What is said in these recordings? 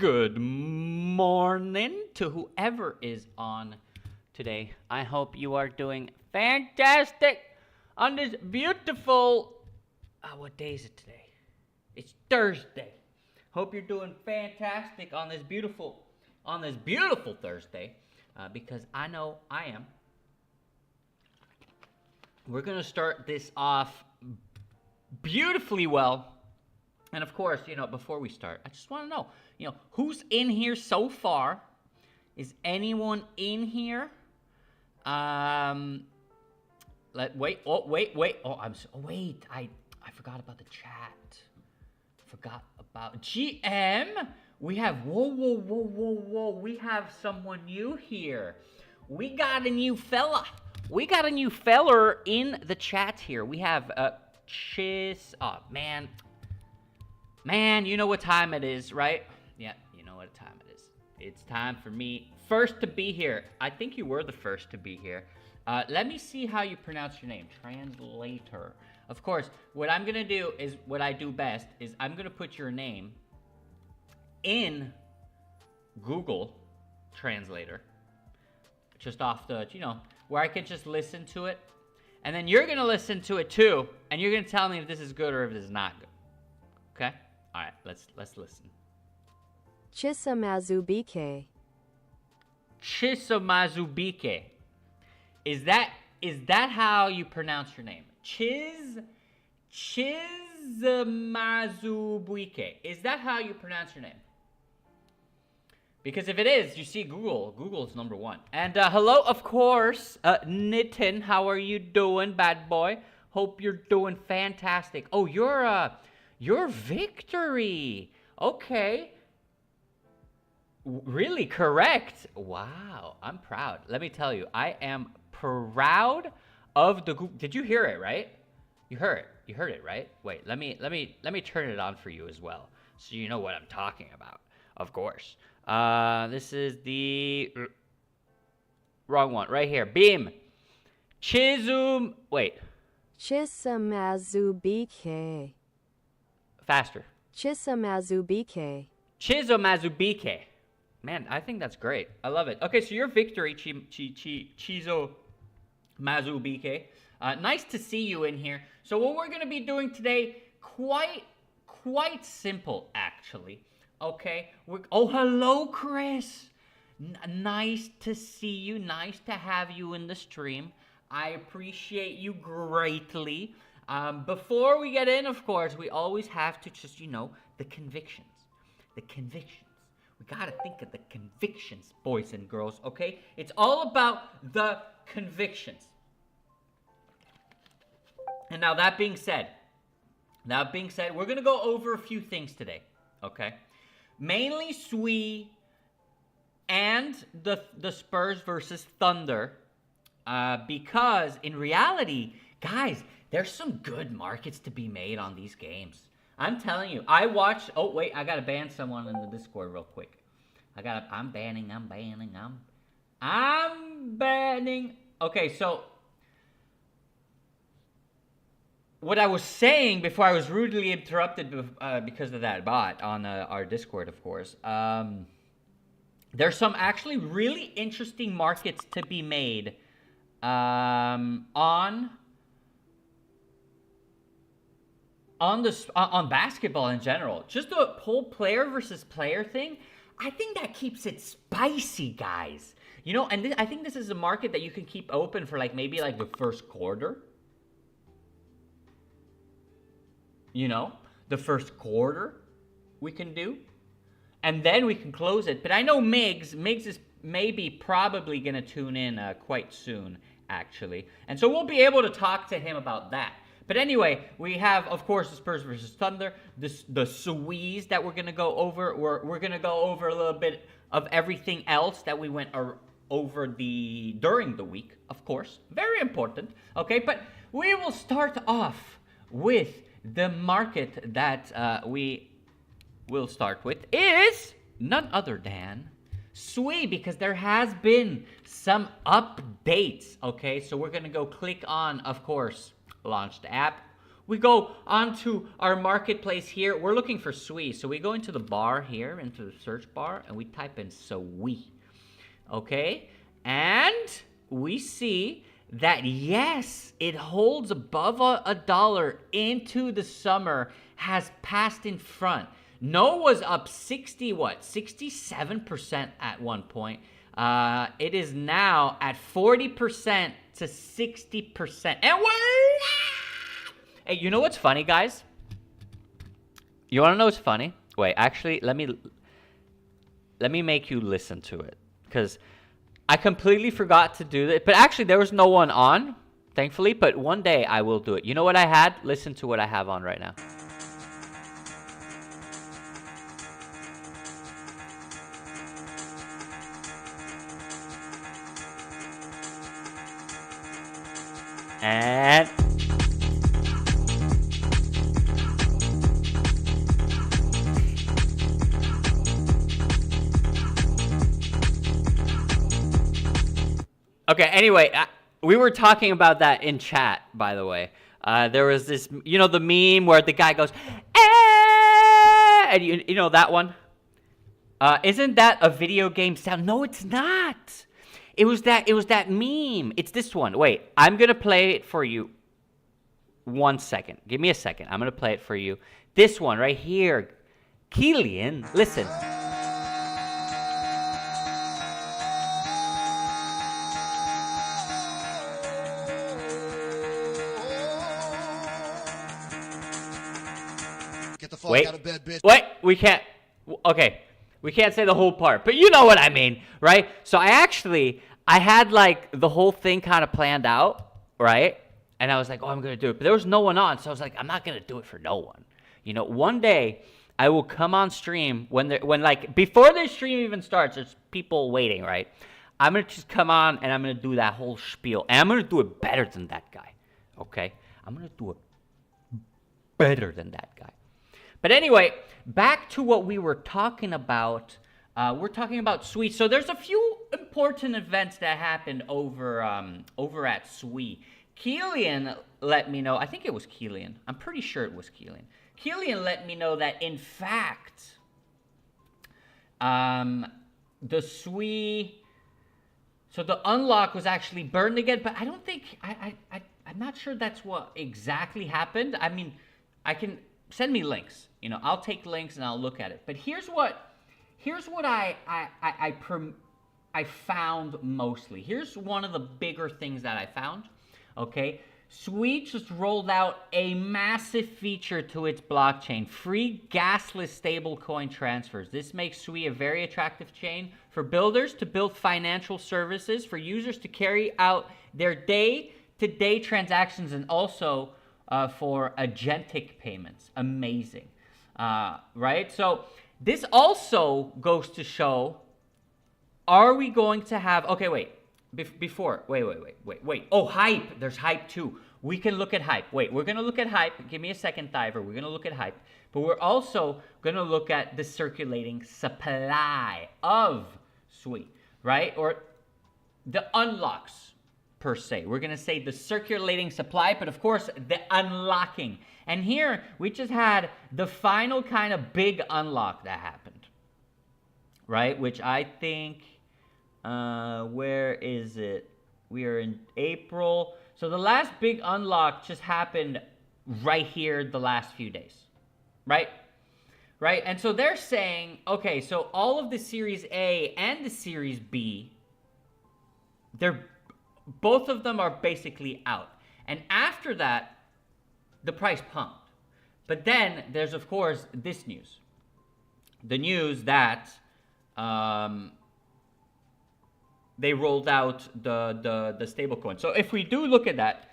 Good morning to whoever is on today. I hope you are doing fantastic on this beautiful, what day is it today? It's Thursday. Hope you're doing fantastic on this beautiful Thursday, because I know I am. We're going to start this off beautifully well. And of course, before we start, I just want to know, who's in here so far? Is anyone in here? Wait. I forgot about the chat. Forgot about GM. We have, whoa. We have someone new here. We got a new fella. We got a new feller in the chat here. We have, oh, man, you know what time it is, right? Yeah, you know what time it is. It's time for me first to be here. I think you were the first to be here. Let me see how you pronounce your name. Translator. Of course, what I'm going to do is what I do best is I'm going to put your name in Google Translator. Just off the, where I can just listen to it. And then you're going to listen to it too. And you're going to tell me if this is good or if this is not good. Okay? All right, let's listen. ㍍xo.market. ㍍xo.market. Is that how you pronounce your name? ㍍xo.market. Is that how you pronounce your name? Because if it is, you see Google's number one. And hello, of course, Nitin. How are you doing, bad boy? Hope you're doing fantastic. Oh, you're Victory. Okay. Really correct. Wow, I'm proud. Let me tell you, I am proud of the Google. Did you hear it, right? You heard it. You heard it, right? Wait, let me turn it on for you as well, so you know what I'm talking about. Of course. This is the wrong one right here. Beam. Wait. ㍍xo.market. Faster. ㍍xo.market. ㍍xo.market. Man, I think that's great. I love it. Okay, so you're Victory, ㍍xo.market. Nice to see you in here. So what we're going to be doing today, quite simple, actually. Okay. Oh, hello, Chris. Nice to see you. Nice to have you in the stream. I appreciate you greatly. Before we get in, of course, we always have to just, the convictions. The convictions. We got to think of the convictions, boys and girls, okay? It's all about the convictions. And now that being said, we're going to go over a few things today, okay? Mainly SUI and the Spurs versus Thunder, because in reality, guys, there's some good markets to be made on these games. I'm telling you, I watched. Oh wait, I gotta ban someone in the Discord real quick. I'm banning. Okay, so what I was saying before I was rudely interrupted because of that bot on our Discord, of course. There's some actually really interesting markets to be made on basketball in general. Just the whole player versus player thing, I think that keeps it spicy, guys. And I think this is a market that you can keep open for maybe the first quarter. The first quarter we can do. And then we can close it. But I know Migs is probably going to tune in quite soon, actually. And so we'll be able to talk to him about that. But anyway, we have, of course, the Spurs versus Thunder, the SUIs that we're going to go over. We're going to go over a little bit of everything else that we went over during the week, of course. Very important, okay? But we will start off with the market that we will start with is none other than SUI, because there has been some updates, okay? So we're going to go click on, of course, launch the app. We go onto our marketplace here. We're looking for SUI. So we go into the bar here, into the search bar, and we type in SUI. Okay? And we see that, yes, it holds above a dollar into the summer, has passed in front. No was up 67% at one point. It is now at 40% to 60%. And hey, you know what's funny, guys? You want to know what's funny? Wait, actually, let me make you listen to it, because I completely forgot to do that. But actually, there was no one on, thankfully. But one day I will do it. You know what I had? Listen to what I have on right now. And okay, anyway, we were talking about that in chat, by the way. There was this, you know, the meme where the guy goes, and you know that one? Isn't that a video game sound? No, it's not. It was that meme. It's this one. Wait, I'm going to play it for you. 1 second. Give me a second. I'm going to play it for you. This one right here. Kylian, listen. Get the fuck out of bed, bitch. Wait, we can't. Okay. We can't say the whole part, but you know what I mean, right? So I had like the whole thing kind of planned out, right? And I was like, oh, I'm going to do it. But there was no one on, so I was like, I'm not going to do it for no one. You know, one day I will come on stream when like before the stream even starts, there's people waiting, right? I'm going to just come on and I'm going to do that whole spiel. And I'm going to do it better than that guy, okay? I'm going to do it better than that guy. But anyway, back to what we were talking about. We're talking about SUI. So there's a few important events that happened over at SUI. Kylian let me know. I think it was Kylian. I'm pretty sure it was Kylian. Kylian let me know that, in fact, the SUI, so the unlock was actually burned again. But I don't think, I'm not sure that's what exactly happened. I mean, I can send me links. You know, I'll take links and I'll look at it. But here's what I found mostly. Here's one of the bigger things that I found. Okay, SUI just rolled out a massive feature to its blockchain: free gasless stablecoin transfers. This makes SUI a very attractive chain for builders to build financial services, for users to carry out their day-to-day transactions, and also for agentic payments. Amazing. Right? So this also goes to show, are we going to have, okay, wait, wait. Oh, hype. There's hype too. We can look at hype. Wait, we're going to look at hype. Give me a second, Thiver. We're going to look at hype. But we're also going to look at the circulating supply of SUI, right? Or the unlocks, per se. We're going to say the circulating supply, but of course, the unlocking. And here, we just had the final kind of big unlock that happened, right? Which I think, where is it? We are in April. So the last big unlock just happened right here the last few days, right? Right? And so they're saying, okay, so all of the Series A and the Series B, both of them are basically out. And after that, the price pumped. But then there's, of course, this news. The news that they rolled out the stablecoin. So if we do look at that,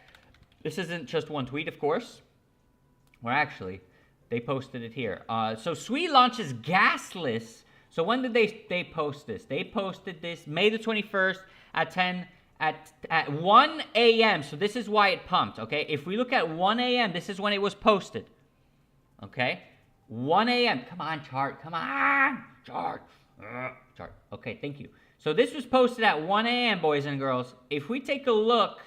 this isn't just one tweet, of course. Well, actually, they posted it here. So SUI launches gasless. So when did they post this? They posted this May the 21st at 1 a.m. So this is why it pumped, okay? If we look at 1 a.m., this is when it was posted, okay? 1 a.m. Come on, chart. Come on, chart. Chart. Okay, thank you. So this was posted at 1 a.m., boys and girls. If we take a look,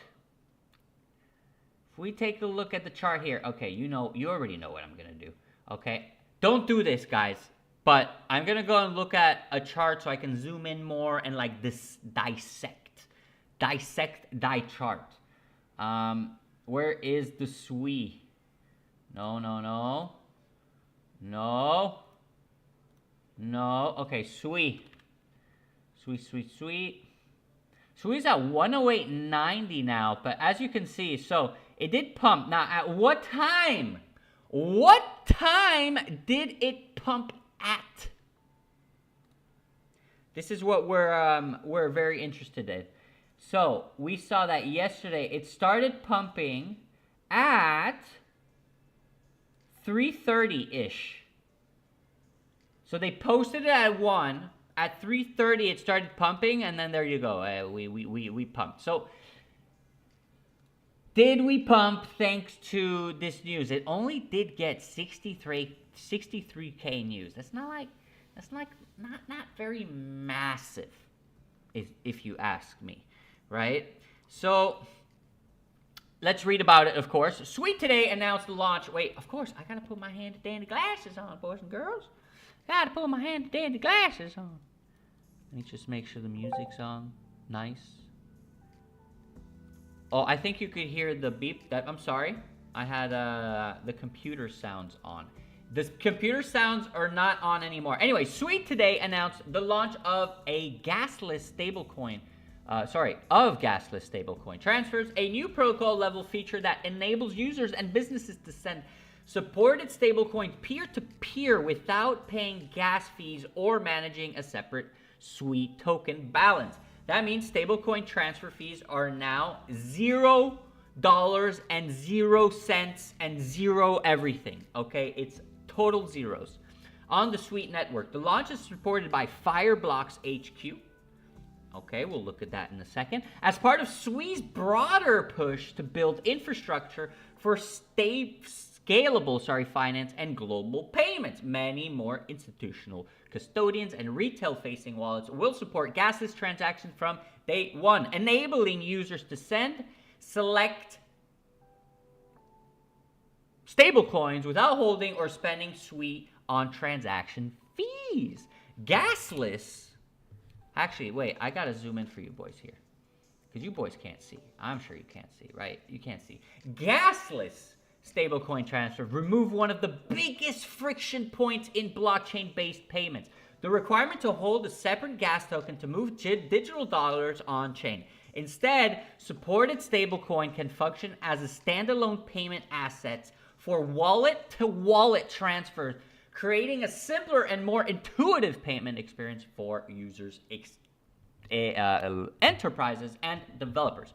if we take a look at the chart here, okay, you already know what I'm gonna do, okay? Don't do this, guys, but I'm gonna go and look at a chart so I can zoom in more and like this dissect thy chart. Where is the SUI? No. Okay, SUI. SUI's at 108.90 now, but as you can see, so it did pump. Now, at what time? What time did it pump at? This is what we're very interested in. So we saw that yesterday it started pumping at 3:30-ish. So they posted it at 1. At 3:30 it started pumping, and then there you go. We pumped. So did we pump thanks to this news? It only did get 63K news. That's not very massive, if you ask me, right? So let's read about it, of course. SUI today announced the launch. Wait, of course, I gotta put my handy dandy glasses on, boys and girls. Gotta put my handy dandy glasses on. Let me just make sure the music's on. Nice. Oh, I think you could hear the beep. I'm sorry. I had the computer sounds on. The computer sounds are not on anymore. Anyway, SUI today announced the launch of a gasless stablecoin. Of gasless stablecoin transfers, a new protocol level feature that enables users and businesses to send supported stablecoins peer-to-peer without paying gas fees or managing a separate SUI token balance. That means stablecoin transfer fees are now $0 and 0 cents and zero everything. Okay, it's total zeros on the SUI network. The launch is supported by Fireblocks HQ. Okay, we'll look at that in a second. As part of SUI's broader push to build infrastructure for scalable finance and global payments, many more institutional custodians and retail-facing wallets will support gasless transactions from day one, enabling users to send, select stablecoins without holding or spending SUI on transaction fees. Gasless. Actually, wait, I gotta zoom in for you boys here, because you boys can't see. I'm sure you can't see, right? You can't see. Gasless stablecoin transfers remove one of the biggest friction points in blockchain-based payments: the requirement to hold a separate gas token to move digital dollars on-chain. Instead, supported stablecoin can function as a standalone payment asset for wallet-to-wallet transfers, creating a simpler and more intuitive payment experience for users, enterprises, and developers.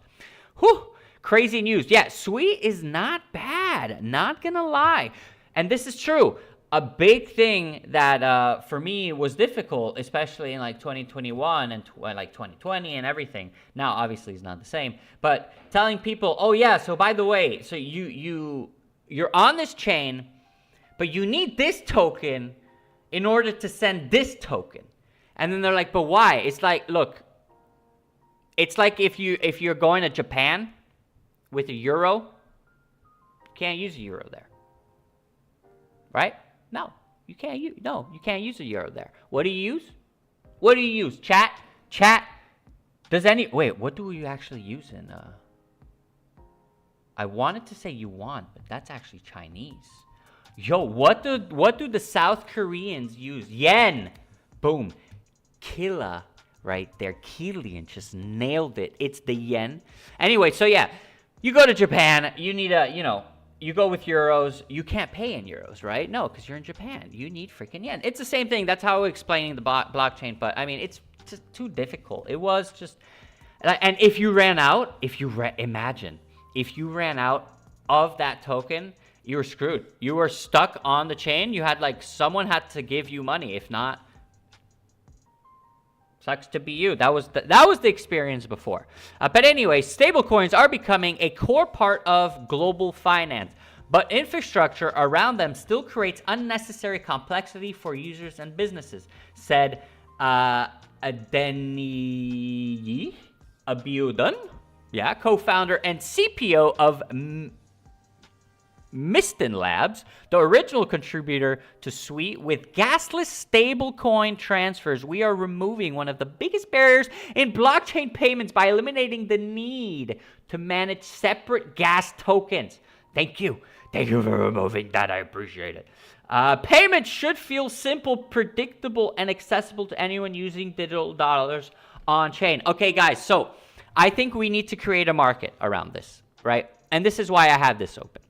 Whew! Crazy news. Yeah, SUI is not bad. Not gonna lie. And this is true. A big thing that for me was difficult, especially in like 2021 and like 2020 and everything. Now, obviously, it's not the same. But telling people, oh yeah, so by the way, so you're on this chain, but you need this token in order to send this token. And then they're like, but why? It's like, look, it's like if you're going to Japan with a euro, you can't use a euro there. Right? No, you can't use a euro there. What do you use? Chat. Wait, what do you actually use in I wanted to say yuan, but that's actually Chinese. Yo, what do the South Koreans use? Yen. Boom. Killa right there. Killian just nailed it. It's the yen. Anyway, so yeah, you go to Japan, you need you go with euros. You can't pay in euros, right? No, because you're in Japan. You need freaking yen. It's the same thing. That's how we're explaining the blockchain, but I mean, it's just too difficult. It was just, and if you ran out, imagine, if you ran out of that token, you were screwed. You were stuck on the chain. You had someone had to give you money. If not, sucks to be you. That was the experience before. But anyway, stablecoins are becoming a core part of global finance, but infrastructure around them still creates unnecessary complexity for users and businesses, said Adeniyi Abiodun, co-founder and CPO of Miston Labs, the original contributor to SUI, with gasless stablecoin transfers, we are removing one of the biggest barriers in blockchain payments by eliminating the need to manage separate gas tokens. Thank you. Thank you for removing that. I appreciate it. Payments should feel simple, predictable, and accessible to anyone using digital dollars on chain. Okay, guys, so I think we need to create a market around this, right? And this is why I have this open.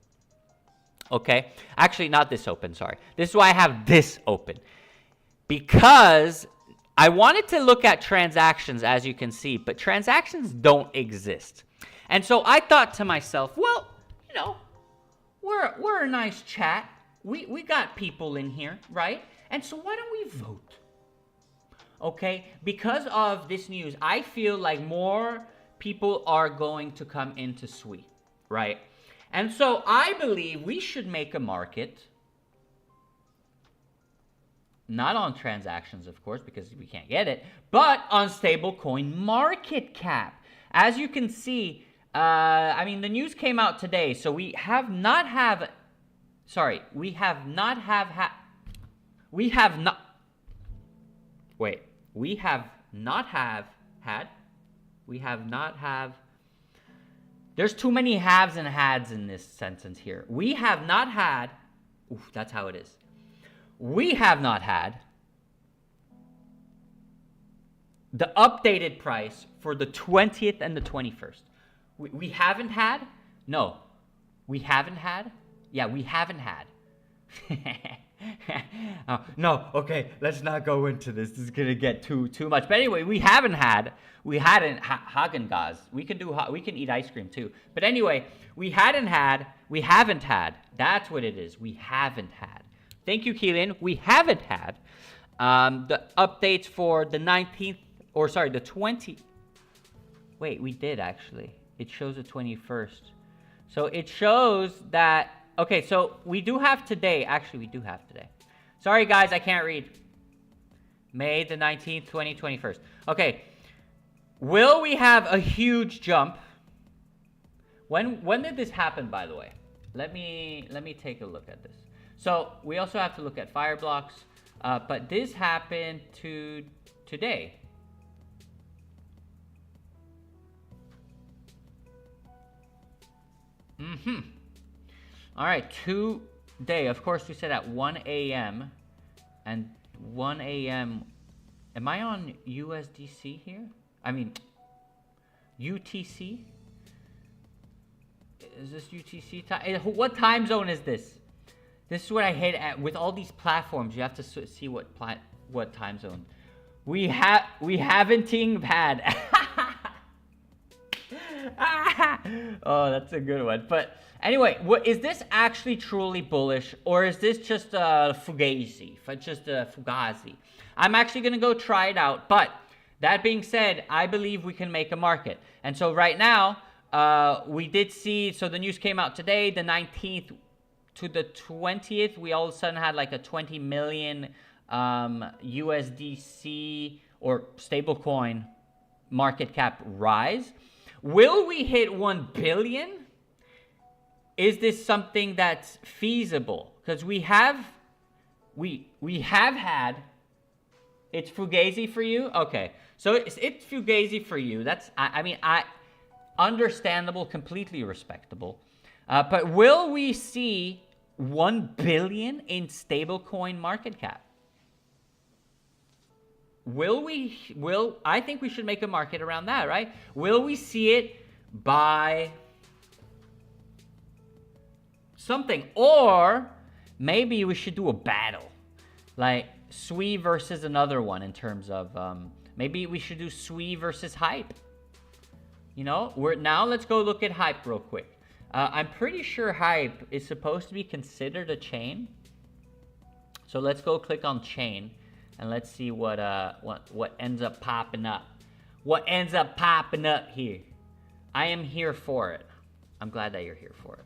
Okay, actually not this open, sorry. This is why I have this open. Because I wanted to look at transactions, as you can see, but transactions don't exist. And so I thought to myself, well, you know, we're a nice chat. We got people in here, right? And so why don't we vote? Okay, because of this news, I feel like more people are going to come into SUI, right? And so I believe we should make a market, not on transactions, of course, because we can't get it, but on stablecoin market cap. As you can see, I mean, the news came out today, so we have not had, there's too many haves and hads in this sentence here. We have not had, that's how it is. We have not had the updated price for the 20th and the 21st. We haven't had? No. We haven't had? Yeah, we haven't had. No, okay, let's not go into this. This is gonna get too much. But anyway, we hadn't Häagen-Dazs. We can eat ice cream too. But anyway, we haven't had. That's what it is. We haven't had. Thank you, Keelan. We haven't had the updates for the 19th, or sorry, the 20th. Wait, we did actually. It shows the 21st. So it shows that, okay, so we do have today. Actually, we do have today. Sorry, guys, I can't read. May the 19th, 2021. Okay. Will we have a huge jump? When did this happen, by the way? Let me take a look at this. So we also have to look at Fireblocks, but this happened today. All right, today. Of course, we said at 1 a.m. and 1 a.m. Am I on USDC here? I mean, UTC? Is this UTC time? What time zone is this? This is what I hate at with all these platforms. You have to see what time zone. We haven't had. Oh, that's a good one. But anyway, is this actually truly bullish, or is this just a fugazi? Fugazi. I'm actually gonna go try it out. But that being said, I believe we can make a market. And so right now, we did see. So the news came out today, the 19th to the 20th. We all of a sudden had like a 20 million USDC or stablecoin market cap rise. Will we hit 1 billion? Is this something that's feasible? Because we have had. It's fugazi for you? Okay. So it's fugazi for you. That's, I mean, understandable, completely respectable. But will we see 1 billion in stablecoin market cap? I think we should make a market around that, right? Will we see it by something? Or maybe we should do a battle. Like SUI versus another one in terms of, maybe we should do SUI versus Hype. You know, now let's go look at Hype real quick. I'm pretty sure Hype is supposed to be considered a chain. So let's go click on chain. And let's see what ends up popping up. What ends up popping up here? I am here for it. I'm glad that you're here for it.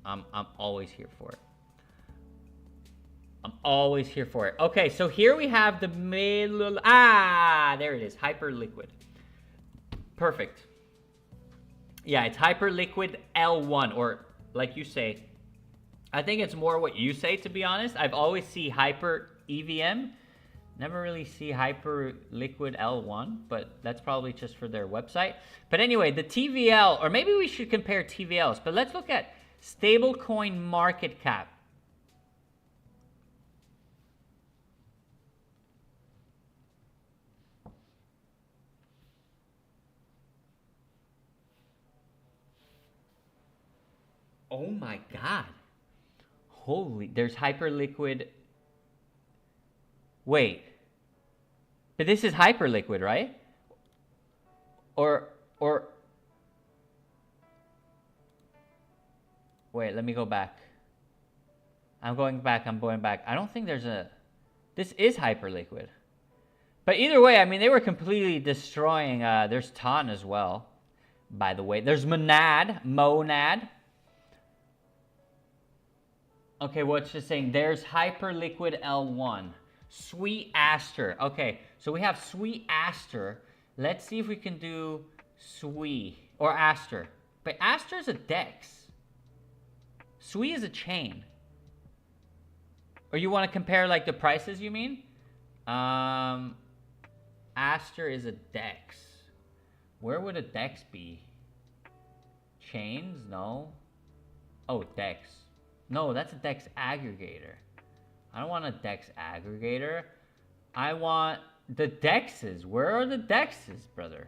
I'm always here for it. I'm always here for it. Okay, so here we have the middle. There it is. Hyperliquid. Perfect. Yeah, it's Hyperliquid L1, or like you say, I think it's more what you say, to be honest. I've always see hyper EVM. Never really see hyper liquid L1, but that's probably just for their website. But anyway, the TVL, or maybe we should compare TVLs, but let's look at stablecoin market cap. Oh my God. Holy, there's hyperliquid. Wait. But this is hyperliquid, right? Or wait, let me go back. I'm going back. I don't think there's a, this is hyperliquid. But either way, I mean, they were completely destroying, there's Ton as well, by the way. There's Monad. Okay, well, it's just saying there's hyperliquid L1. Sweet Aster. Okay, so we have Sweet Aster. Let's see if we can do Sweet or Aster. But Aster is a DEX. Sweet is a chain. Or you want to compare like the prices, you mean? Aster is a DEX. Where would a DEX be? Chains? No. Oh, DEX. No, that's a DEX aggregator. I don't want a DEX aggregator. I want the DEXs. Where are the DEXs, brother?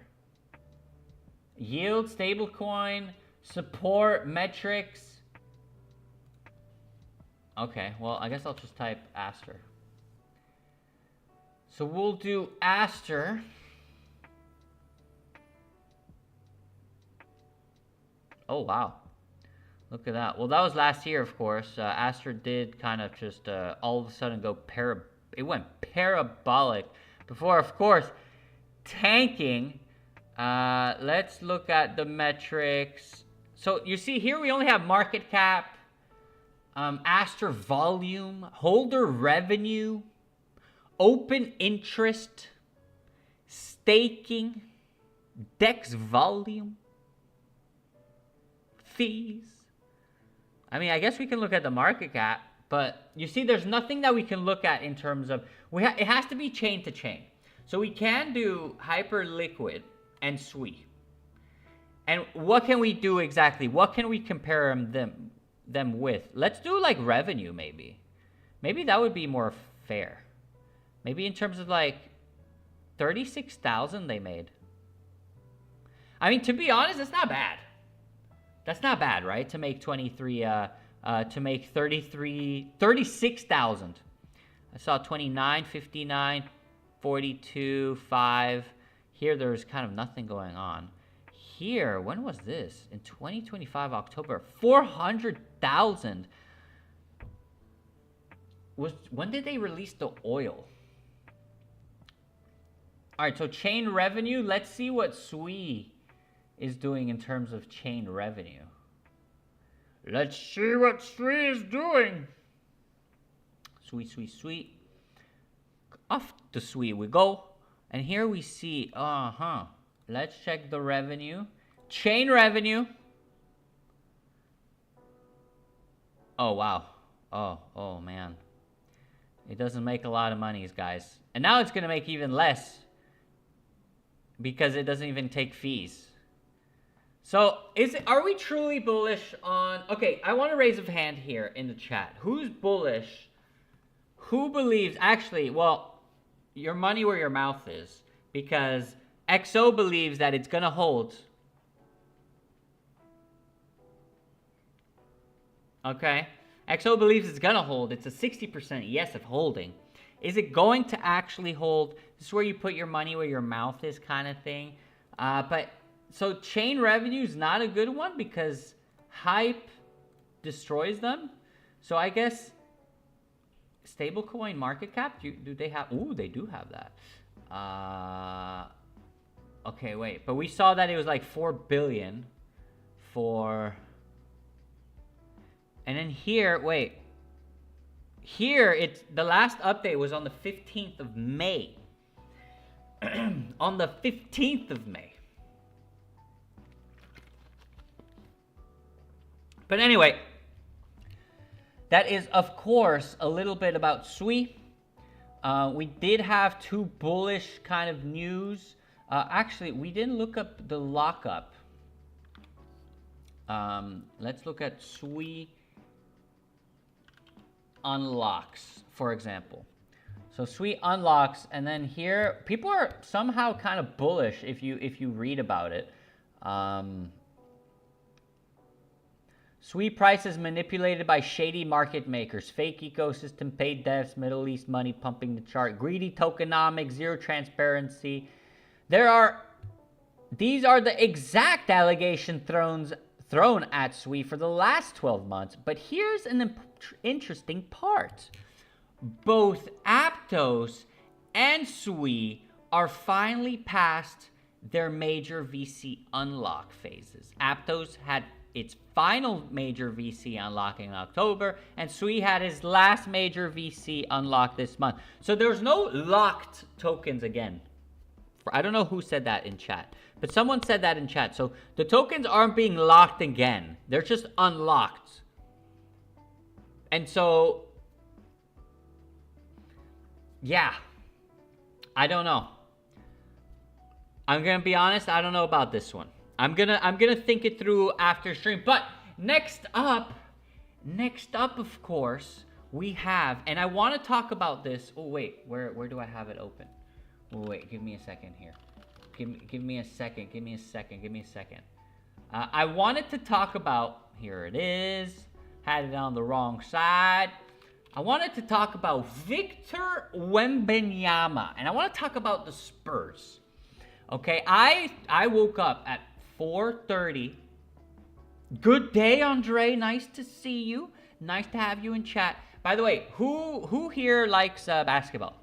Yield, stablecoin, support, metrics. Okay, well, I guess I'll just type Aster. So we'll do Aster. Oh, wow. Look at that. Well, that was last year, of course. Aster did kind of just all of a sudden go it went parabolic before, of course, tanking. Let's look at the metrics. So you see here we only have market cap, Aster volume, holder revenue, open interest, staking, DEX volume, fees. I mean, I guess we can look at the market cap, but you see there's nothing that we can look at in terms of, it has to be chain to chain. So we can do hyperliquid and SUI. And what can we do exactly? What can we compare them with? Let's do like revenue maybe. Maybe that would be more fair. Maybe in terms of like 36,000 they made. I mean, to be honest, it's not bad. That's not bad, right? To make 36,000. I saw 29, 59, 42, 5. Here, there's kind of nothing going on. Here, when was this? In 2025, October, 400,000. When did they release the oil? All right, so chain revenue. Let's see what SUI is doing in terms of chain revenue. Let's see what SUI is doing. SUI. Off to SUI we go. And here we see, let's check the revenue. Chain revenue. Oh, wow. Oh, man. It doesn't make a lot of money, guys. And now it's going to make even less because it doesn't even take fees. So, are we truly bullish on... Okay, I want to raise a hand here in the chat. Who's bullish? Who believes... Actually, well, your money where your mouth is. Because ㅍxo believes that it's going to hold. Okay? ㅍxo believes it's going to hold. It's a 60% yes of holding. Is it going to actually hold? This is where you put your money where your mouth is kind of thing. So chain revenue is not a good one because hype destroys them. So I guess stablecoin market cap, do they have? Ooh, they do have that. Okay, wait. But we saw that it was like 4 billion for... And then here, wait. Here, the last update was on the 15th of May. On the 15th of May. But anyway, that is, of course, a little bit about SUI. We did have 2 bullish kind of news. Actually, we didn't look up the lockup. Let's look at SUI unlocks, for example. So SUI unlocks, and then here, people are somehow kind of bullish if you read about it. SUI prices manipulated by shady market makers, fake ecosystem, paid devs, Middle East money pumping the chart, greedy tokenomics, zero transparency. These are the exact allegations thrown at SUI for the last 12 months. But here's an interesting part. Both Aptos and SUI are finally past their major VC unlock phases. Aptos had its final major VC unlock in October, and SUI had his last major VC unlock this month. So there's no locked tokens again. I don't know who said that in chat, but someone said that in chat. So the tokens aren't being locked again. They're just unlocked. And so, yeah, I don't know. I'm gonna be honest, I don't know about this one. I'm gonna think it through after stream. But next up, of course, we have, and I want to talk about this. Oh wait, where do I have it open? Oh wait, give me a second here. Give me a second. I wanted to talk about, here it is. Had it on the wrong side. I wanted to talk about Victor Wembanyama, and I want to talk about the Spurs. Okay, I woke up at 4:30. Good day, Andre. Nice to see you. Nice to have you in chat. By the way, who here likes basketball?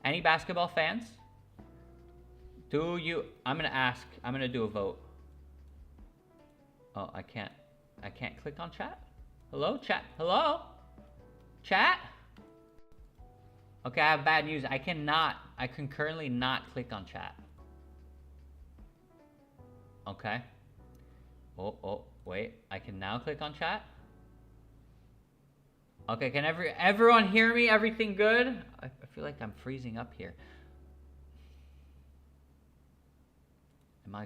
Any basketball fans? Do you? I'm gonna ask. I'm gonna do a vote. Oh, I can't click on chat. Hello, chat. Hello, chat. Okay, I have bad news. I can currently not click on chat. Okay. Oh, wait. I can now click on chat. Okay, can everyone hear me? Everything good? I feel like I'm freezing up here. Am I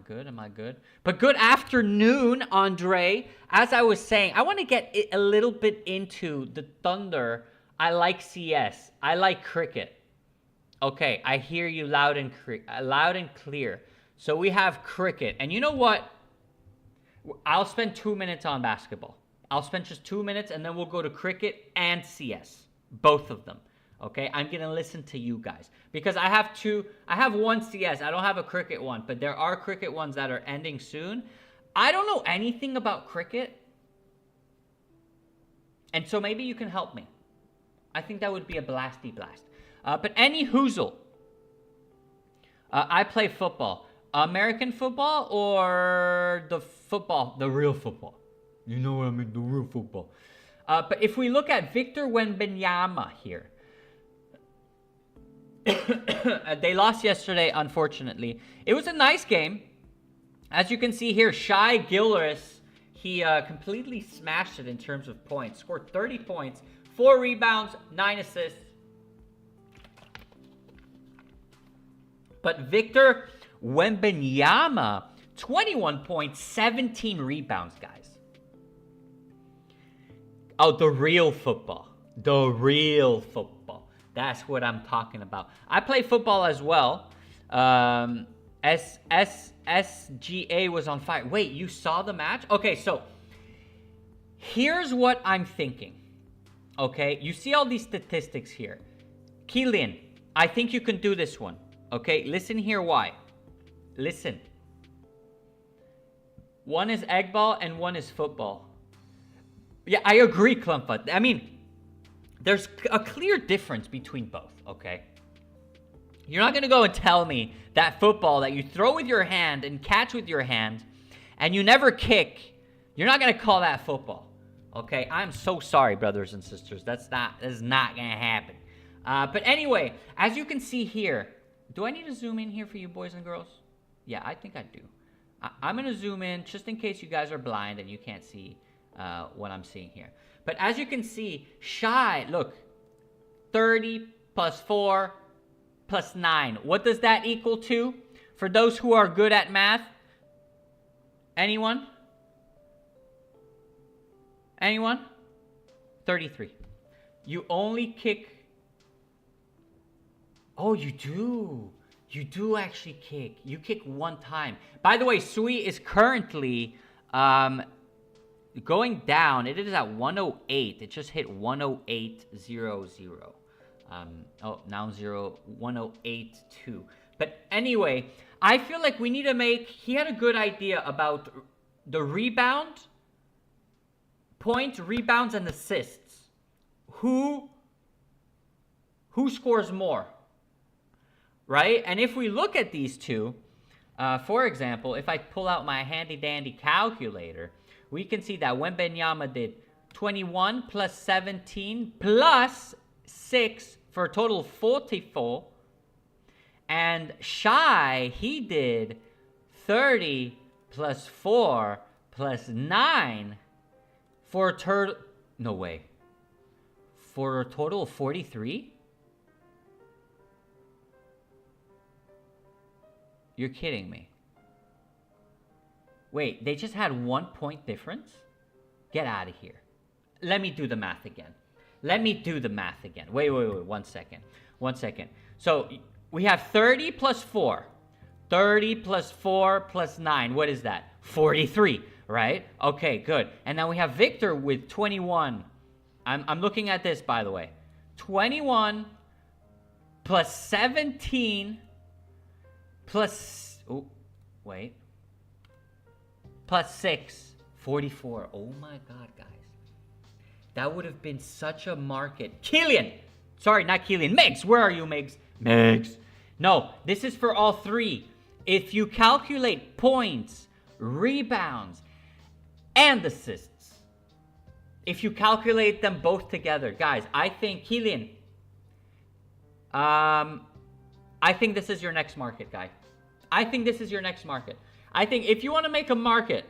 good? But good afternoon, Andre. As I was saying, I want to get a little bit into the Thunder. I like CS. I like cricket. Okay, I hear you loud and clear. So we have cricket. And you know what? I'll spend 2 minutes on basketball. I'll spend just 2 minutes, and then we'll go to cricket and CS. Both of them. Okay? I'm going to listen to you guys. Because I have one CS. I don't have a cricket one. But there are cricket ones that are ending soon. I don't know anything about cricket. And so maybe you can help me. I think that would be a blasty blast. But any hoozle. I play football. American football or the real football? You know what I mean, the real football. But if we look at Victor Wembanyama here. They lost yesterday, unfortunately. It was a nice game. As you can see here, Shai Gilgeous, he completely smashed it in terms of points. Scored 30 points, 4 rebounds, 9 assists. But Victor Wembanyama, 21 points, 17 rebounds, guys. Oh, the real football. The real football. That's what I'm talking about. I play football as well. SGA was on fire. Wait, you saw the match? Okay, so here's what I'm thinking. Okay, you see all these statistics here. Keelan, I think you can do this one. Okay, listen here why. Listen. One is egg ball and one is football. Yeah, I agree, Klumpa. I mean, there's a clear difference between both, okay? You're not going to go and tell me that football that you throw with your hand and catch with your hand and you never kick, you're not going to call that football, okay? I'm so sorry, brothers and sisters. That is not going to happen. But anyway, as you can see here, do I need to zoom in here for you boys and girls? Yeah, I think I do. I'm going to zoom in just in case you guys are blind and you can't see what I'm seeing here. But as you can see, Shy, look, 30 plus 4 plus 9. What does that equal to? For those who are good at math, anyone? Anyone? 33. You only kick... Oh, you do. You do actually kick. You kick one time. By the way, SUI is currently going down. It is at 108. It just hit 108.00. Now 108.2. But anyway, I feel like we need to make... He had a good idea about the rebound, points, rebounds, and assists. Who scores more? Right? And if we look at these two, for example, if I pull out my handy-dandy calculator, we can see that Wembanyama did 21 plus 17 plus 6 for a total of 44. And Shy, he did 30 plus 4 plus 9 for a total... No way. For a total of 43? You're kidding me. Wait, they just had 1 point difference? Get out of here. Let me do the math again. Wait, 1 second. 1 second. So we have 30 plus 4. 30 plus 4 plus 9. What is that? 43, right? Okay, good. And then we have Victor with 21. I'm looking at this, by the way. 21 plus 17 plus... Oh, wait. Plus 6. 44. Oh my God, guys. That would have been such a market. Killian! Sorry, not Killian. Megs, where are you, Megs? Megs. No, this is for all three. If you calculate points, rebounds, and assists, if you calculate them both together, guys, I think, Killian, I think this is your next market, guy. I think this is your next market. I think if you want to make a market,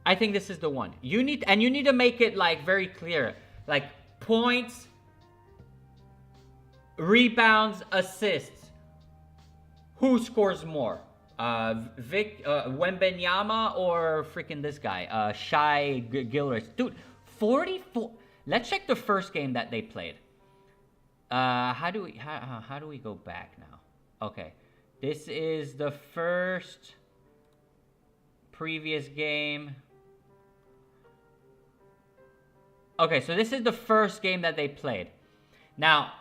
I think this is the one. You need to make it like very clear, like points, rebounds, assists. Who scores more? Wembanyama or freaking this guy, Shai Gilgeous? Dude, 44. Let's check the first game that they played. How do we go back now? Okay, this is the first previous game. Okay, so this is the first game that they played. Now,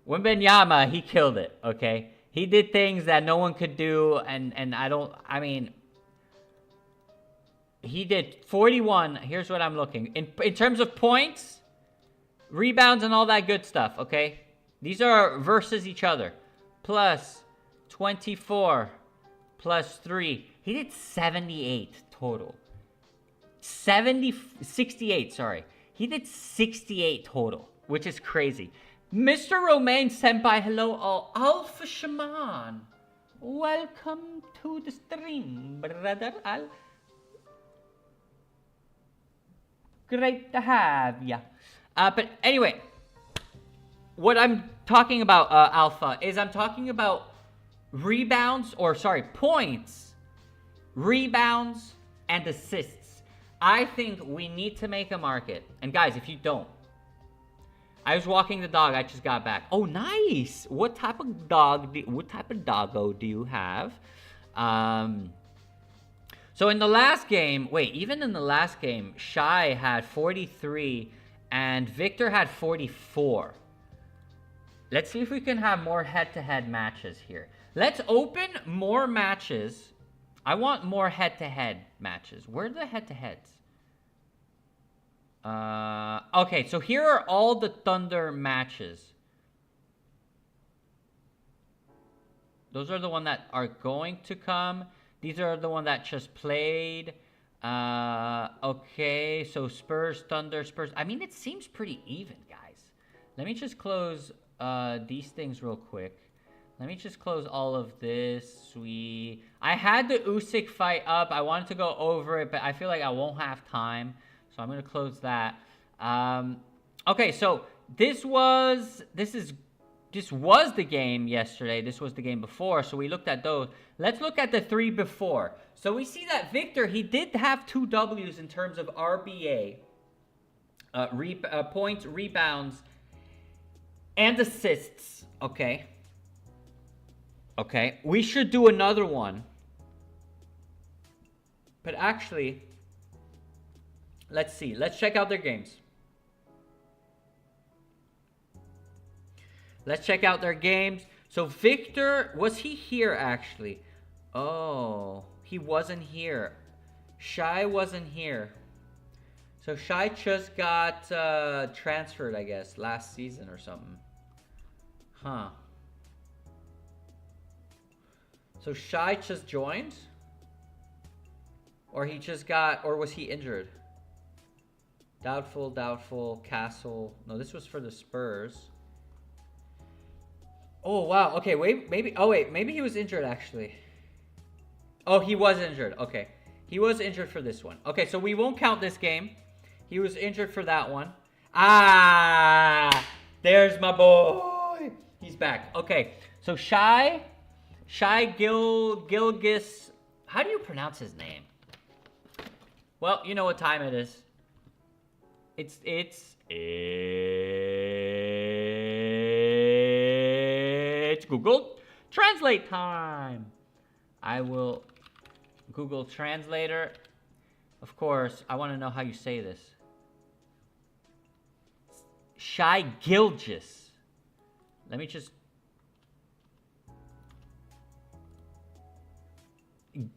Wembanyama, he killed it, okay? He did things that no one could do, and he did 41. Here's what I'm looking. In terms of points, rebounds, and all that good stuff, okay? These are versus each other. Plus 24, plus 3. He did 78 total. 68, sorry. He did 68 total, which is crazy. Mr. Romaine Senpai, hello all. Alpha Shaman, welcome to the stream, brother. Great to have ya. But anyway, what I'm talking about, Alpha, is I'm talking about points, rebounds, and assists. I think we need to make a market. And guys, if you don't, I was walking the dog. I just got back. Oh, nice. What type of doggo do you have? So in the last game, even in the last game, Shai had 43 and Victor had 44. Let's see if we can have more head-to-head matches here. Let's open more matches. I want more head-to-head matches. Where are the head-to-heads? Okay, so here are all the Thunder matches. Those are the ones that are going to come. These are the ones that just played. Okay, so Spurs, Thunder, Spurs. I mean, it seems pretty even, guys. Let me just close these things real quick. Let me just close all of this. I had the Usyk fight up. I wanted to go over it, but I feel like I won't have time. So I'm going to close that. Okay, so this was the game yesterday. This was the game before. So we looked at those. Let's look at the 3 before. So we see that Victor, he did have 2 W's in terms of RBA. Points, rebounds, and assists. Okay. Okay, we should do another one. But actually, let's see. Let's check out their games. Let's check out their games. So Victor, was he here actually? Oh, he wasn't here. Shai wasn't here. So Shai just got transferred, I guess, last season or something. Huh. So Shai just joined? Or he just got, or was he injured? Doubtful, Castle. No, this was for the Spurs. Oh, wow. Okay, maybe he was injured, actually. Oh, he was injured. Okay. He was injured for this one. Okay, so we won't count this game. He was injured for that one. Ah! There's my boy! He's back. Okay, so Shai Gilgis. How do you pronounce his name? Well, you know what time it is. It's Google Translate time. I will Google Translator. Of course, I want to know how you say this. Shai Gilgis. Let me just...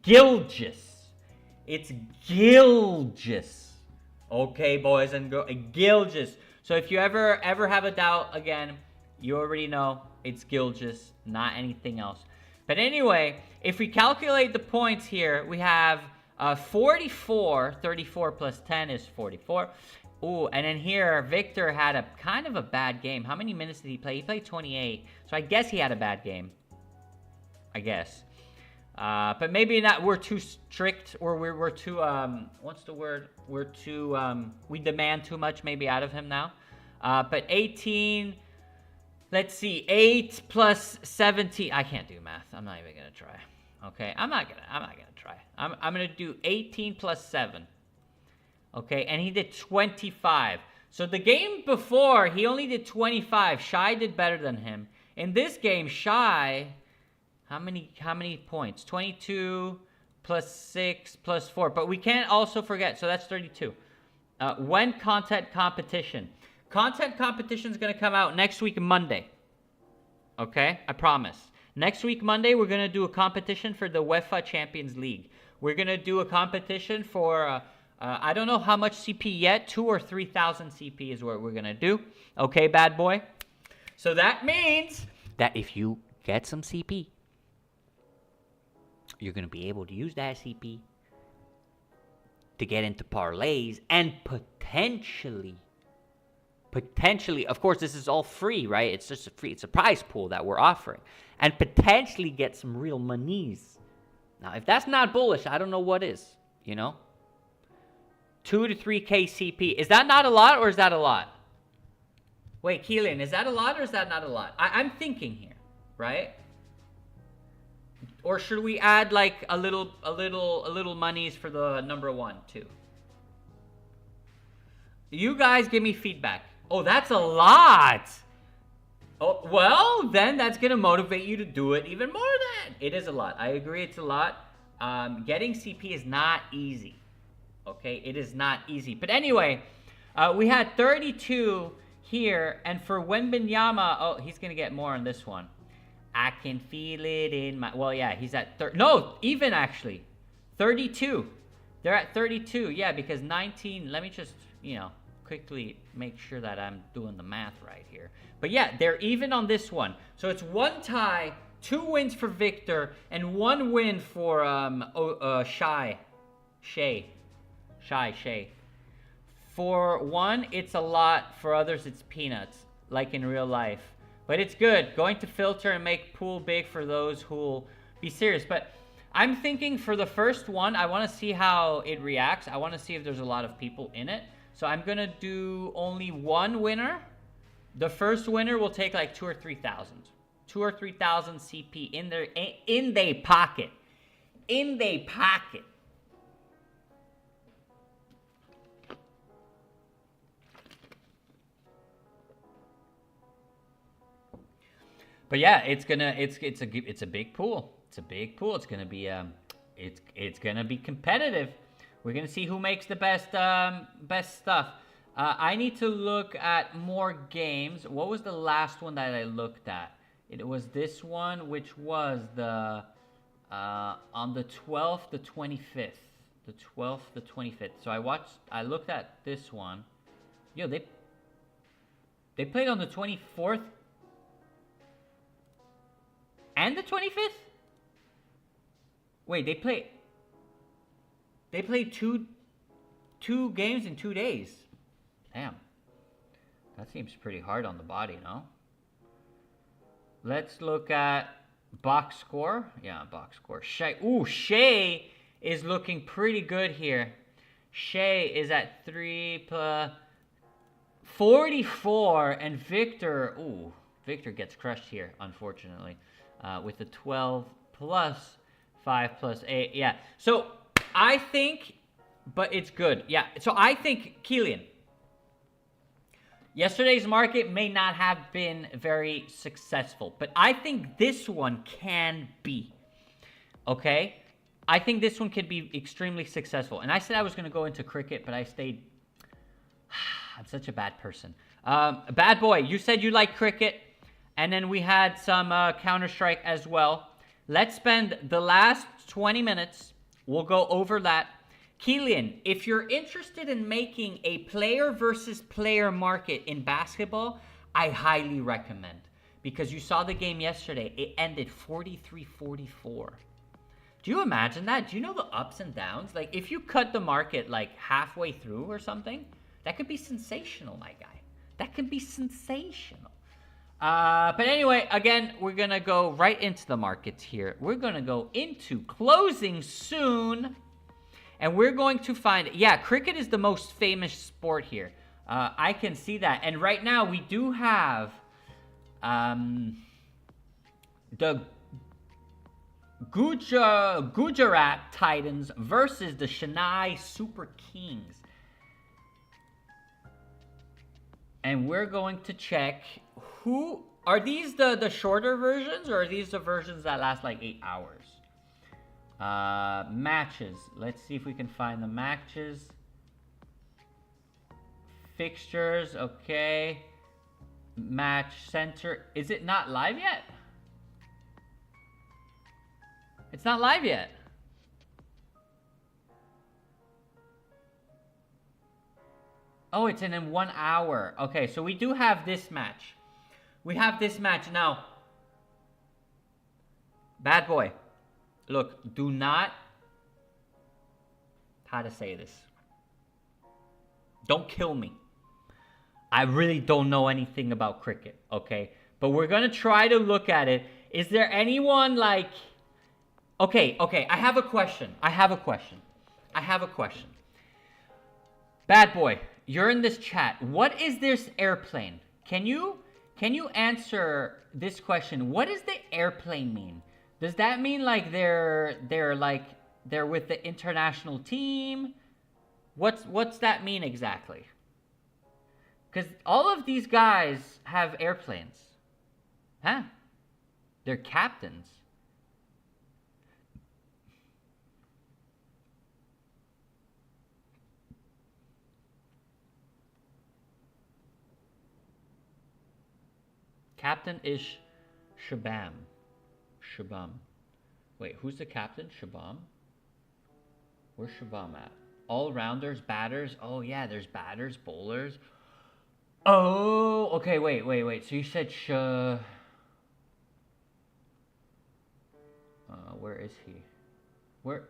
Gilgis. It's Gilgis. Okay, boys and girls. Gilgis. So if you ever have a doubt, again, you already know it's Gilgis, not anything else. But anyway, if we calculate the points here, we have 44. 34 plus 10 is 44. Ooh, and then here, Victor had a kind of a bad game. How many minutes did he play? He played 28. So I guess he had a bad game. I guess. But maybe not. We're too strict, or we're too, what's the word? We're too, we demand too much maybe out of him now. But 18, let's see, 8 plus 17. I can't do math. I'm not even going to try. Okay, I'm not gonna try. I'm gonna do 18 plus 7. Okay, and he did 25. So the game before, he only did 25. Shai did better than him. In this game, Shai, how many points? 22 plus 6 plus 4. But we can't also forget, so that's 32. When content competition. Content competition is going to come out next week, Monday. Okay, I promise. Next week, Monday, we're going to do a competition for the UEFA Champions League. We're going to do a competition for... I don't know how much CP yet. 2,000 or 3,000 CP is what we're going to do. Okay, bad boy? So that means that if you get some CP, you're going to be able to use that CP to get into parlays and potentially, of course, this is all free, right? It's just it's a prize pool that we're offering. And potentially get some real monies. Now, if that's not bullish, I don't know what is, you know? 2 to 3K CP. Is that not a lot or is that a lot? Wait, Keelan, is that a lot or is that not a lot? I'm thinking here, right? Or should we add like a little monies for the number 1 too? You guys give me feedback. Oh, that's a lot. Oh, well, then that's going to motivate you to do it even more then. It is a lot. I agree it's a lot. Getting CP is not easy. Okay, it is not easy. But anyway, we had 32 here. And for Wembanyama, oh, he's going to get more on this one. I can feel it in my... Well, yeah, he's at... No, even actually. 32. They're at 32. Yeah, because 19... Let me just, quickly make sure that I'm doing the math right here. But yeah, they're even on this one. So it's 1 tie, 2 wins for Victor, and 1 win for Shai. For one, it's a lot. For others, it's peanuts, like in real life. But it's good. Going to filter and make pool big for those who will be serious. But I'm thinking for the first one, I want to see how it reacts. I want to see if there's a lot of people in it. So I'm going to do only one winner. The first winner will take like 2,000 or 3,000. 2,000 or 3,000 CP in their pocket. In their pocket. But yeah, it's a big pool. It's a big pool. It's gonna be it's gonna be competitive. We're gonna see who makes the best stuff. I need to look at more games. What was the last one that I looked at? It was this one, which was the on the 12th, the 25th. The 12th, the 25th. So I looked at this one. Yo, they played on the 24th and the 25th? Wait, they played two games in 2 days. Damn. That seems pretty hard on the body, no? Let's look at box score. Yeah, box score. Shea is looking pretty good here. Shea is at 44, and Victor gets crushed here, unfortunately, with the 12 plus 5 plus 8. Yeah, so I think, but it's good. Yeah, so I think, Keelan, yesterday's market may not have been very successful, but I think this one can be, okay? I think this one could be extremely successful. And I said I was going to go into cricket, but I stayed... I'm such a bad person. Bad boy, you said you like cricket, and then we had some Counter-Strike as well. Let's spend the last 20 minutes. We'll go over that. Keelan, if you're interested in making a player versus player market in basketball, I highly recommend. Because you saw the game yesterday. It ended 43-44. Do you imagine that? Do you know the ups and downs? Like, if you cut the market, like, halfway through or something, that could be sensational, my guy. That could be sensational. But anyway, again, we're going to go right into the markets here. We're going to go into closing soon. And we're going to find... Yeah, cricket is the most famous sport here. I can see that. And right now, we do have the Gujarat Titans versus the Chennai Super Kings. And we're going to check who... Are these the shorter versions, or are these the versions that last like 8 hours? Matches. Let's see if we can find the matches. Fixtures, okay. Match center. Is it not live yet? It's not live yet. Oh, it's in 1 hour. Okay, so we do have this match. We have this match now. Bad boy. Look, do not... How to say this? Don't kill me. I really don't know anything about cricket, okay? But we're going to try to look at it. Is there anyone like... Okay, I have a question. Bad boy, you're in this chat. What is this airplane? Can you answer this question? What does the airplane mean? Does that mean like they're with the international team? What's that mean exactly? Because all of these guys have airplanes. Huh? They're captains. Captain is Shabam. Wait, who's the captain? Shabam? Where's Shabam at? All-rounders, batters. Oh, yeah, there's batters, bowlers. Oh, okay, wait. So you said where is he? Where?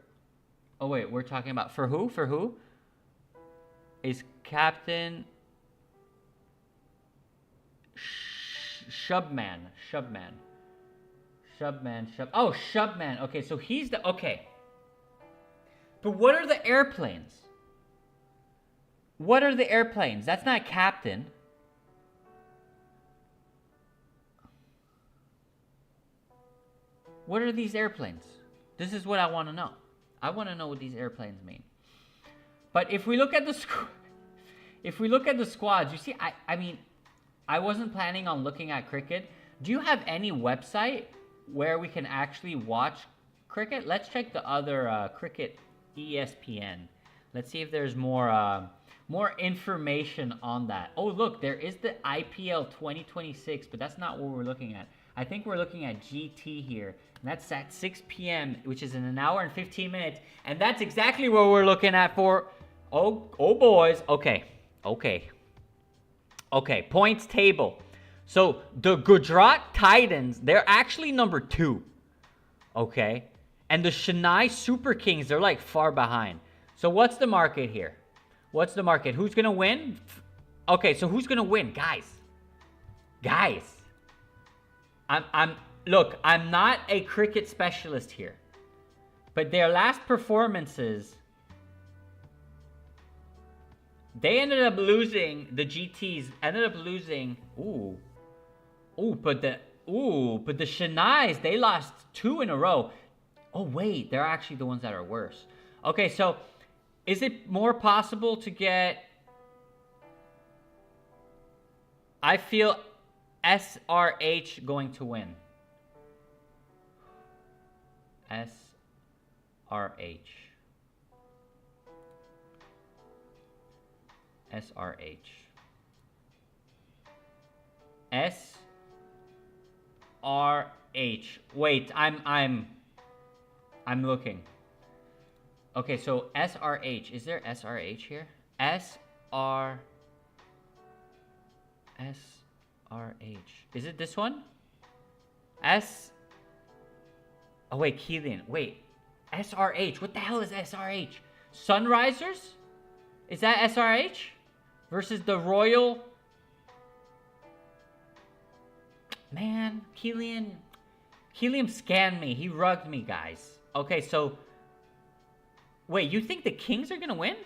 Oh, wait, we're talking about... For who? Is Captain... Shubman. Oh, Shubman. Okay, so he's the... Okay. But what are the airplanes? What are the airplanes? That's not captain. What are these airplanes? This is what I want to know. I want to know what these airplanes mean. But if we look at the squads, you see, I mean, I wasn't planning on looking at cricket. Do you have any website where we can actually watch cricket? Let's check the other cricket ESPN. Let's see if there's more information on that. Oh, look, there is the IPL 2026, but that's not what we're looking at. I think we're looking at GT here, and that's at 6 p.m., which is in an hour and 15 minutes, and that's exactly what we're looking at for... Oh, boys. Okay, points table. So, the Gujarat Titans, they're actually number 2, okay? And the Chennai Super Kings, they're like far behind. So, what's the market here? What's the market? Who's going to win? Okay, so who's going to win? Guys. Look, I'm not a cricket specialist here. But their last performances, they ended up losing, the GTs ended up losing, but the Chennais, they lost 2 in a row. Oh, wait, they're actually the ones that are worse. Okay, so is it more possible to get... I feel SRH going to win. SRH. Wait, I'm looking. Okay, so SRH. Is there SRH here? SRH. Is it this one? Oh, wait, Keelan. Wait. SRH. What the hell is SRH? Sunrisers? Is that SRH? Versus the Royal... Man, Keelan scanned me. He rugged me, guys. Okay, so... Wait, you think the Kings are gonna win?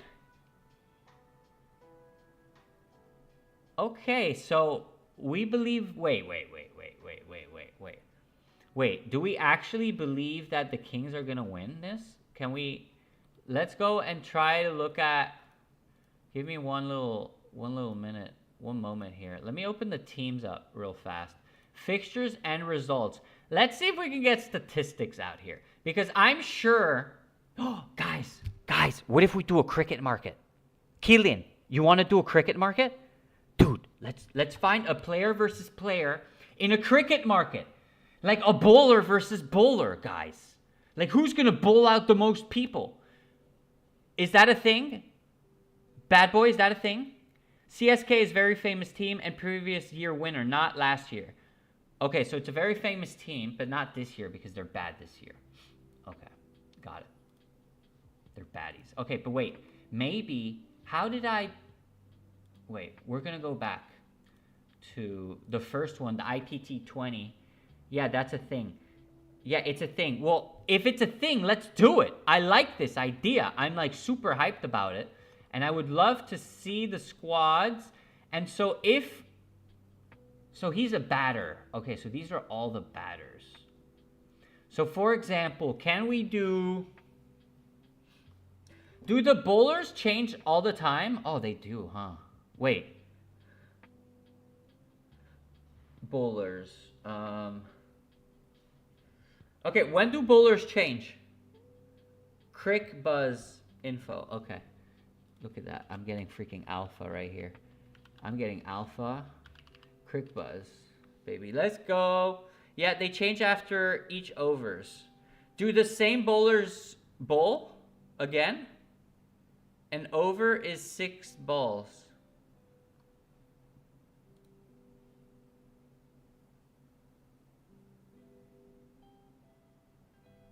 Okay, so we believe... Wait. Wait, do we actually believe that the Kings are gonna win this? Can we... Let's go and try to look at... Give me one little minute, one moment here. Let me open the teams up real fast. Fixtures and results. Let's see if we can get statistics out here. Because I'm sure... Oh, guys, what if we do a cricket market? Keelan, you want to do a cricket market? Dude, let's find a player versus player in a cricket market. Like a bowler versus bowler, guys. Like, who's going to bowl out the most people? Is that a thing? Bad boy, is that a thing? CSK is a very famous team and previous year winner, not last year. Okay, so it's a very famous team, but not this year because they're bad this year. Okay, got it. They're baddies. Okay, but wait. Maybe, how did I... Wait, we're going to go back to the first one, the IPT 20. Yeah, that's a thing. Yeah, it's a thing. Well, if it's a thing, let's do it. I like this idea. I'm like super hyped about it. And I would love to see the squads. And so if... So he's a batter. Okay, so these are all the batters. So for example, can we do... Do the bowlers change all the time? Oh, they do, huh? Wait. Bowlers. Okay, when do bowlers change? Crick buzz info. Okay. Look at that. I'm getting freaking alpha right here. I'm getting alpha. Crick buzz. Baby, let's go. Yeah, they change after each overs. Do the same bowlers bowl again? An over is 6 balls.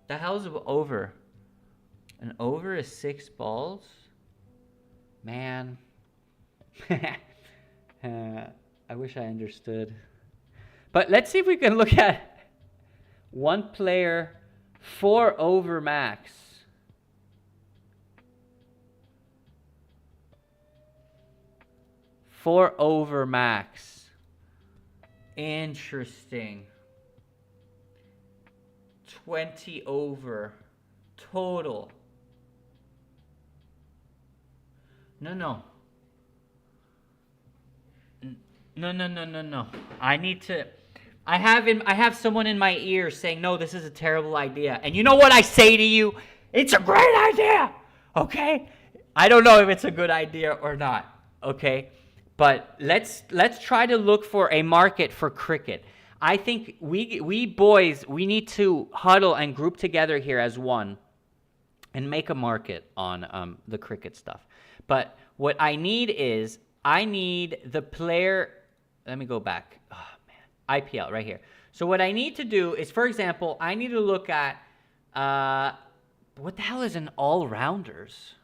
The hell's an over? An over is 6 balls? Man. I wish I understood. But let's see if we can look at one player, 4 over max. Four over max. Interesting. 20 over total. No. No. I need to. I have someone in my ear saying, no, this is a terrible idea. And you know what I say to you? It's a great idea. Okay? I don't know if it's a good idea or not. Okay? But let's try to look for a market for cricket. I think we boys, we need to huddle and group together here as one and make a market on the cricket stuff. But what I need is, I need the player. Let me go back. Oh, man. IPL right here. So what I need to do is, for example, I need to look at, what the hell is an all-rounders?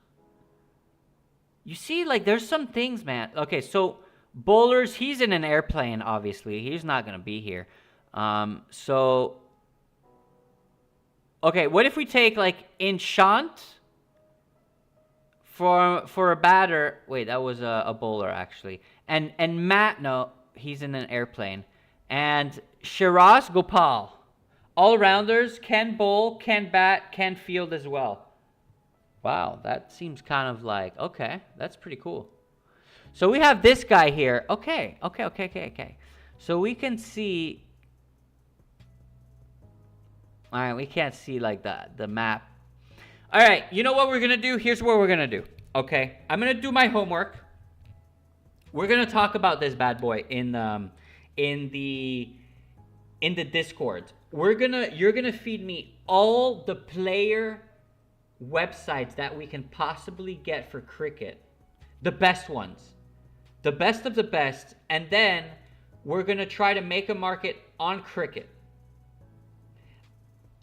You see, like, there's some things, man. Okay, so bowlers, he's in an airplane, obviously. He's not going to be here. So, okay, what if we take, like, enchant for a batter? Wait, that was a bowler, actually. And Matt, no, he's in an airplane. And Shiraz Gopal. All-rounders, can bowl, can bat, can field as well. Wow, that seems kind of like, okay, that's pretty cool. So we have this guy here. Okay. So we can see, all right, we can't see like the map. All right, you know what we're going to do? Here's what we're going to do, okay? I'm going to do my homework. We're going to talk about this bad boy in the Discord. You're going to feed me all the player websites that we can possibly get for cricket, the best ones, the best of the best, and then we're going to try to make a market on cricket,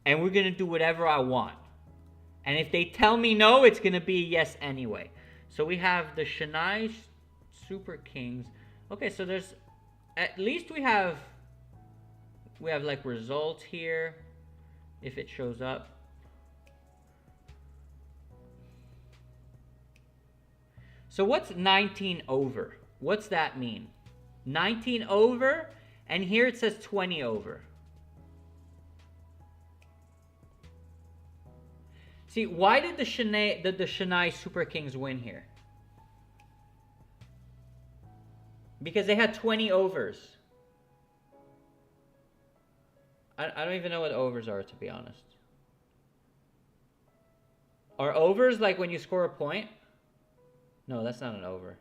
and we're going to do whatever I want, and if they tell me no, it's going to be yes anyway. So we have the Chennai Super Kings. Okay, so there's, at least we have like results here if it shows up. So what's 19 over? What's that mean? 19 over, and here it says 20 over. See, why did the Chennai Super Kings win here? Because they had 20 overs. I don't even know what overs are, to be honest. Are overs like when you score a point? No, that's not an over.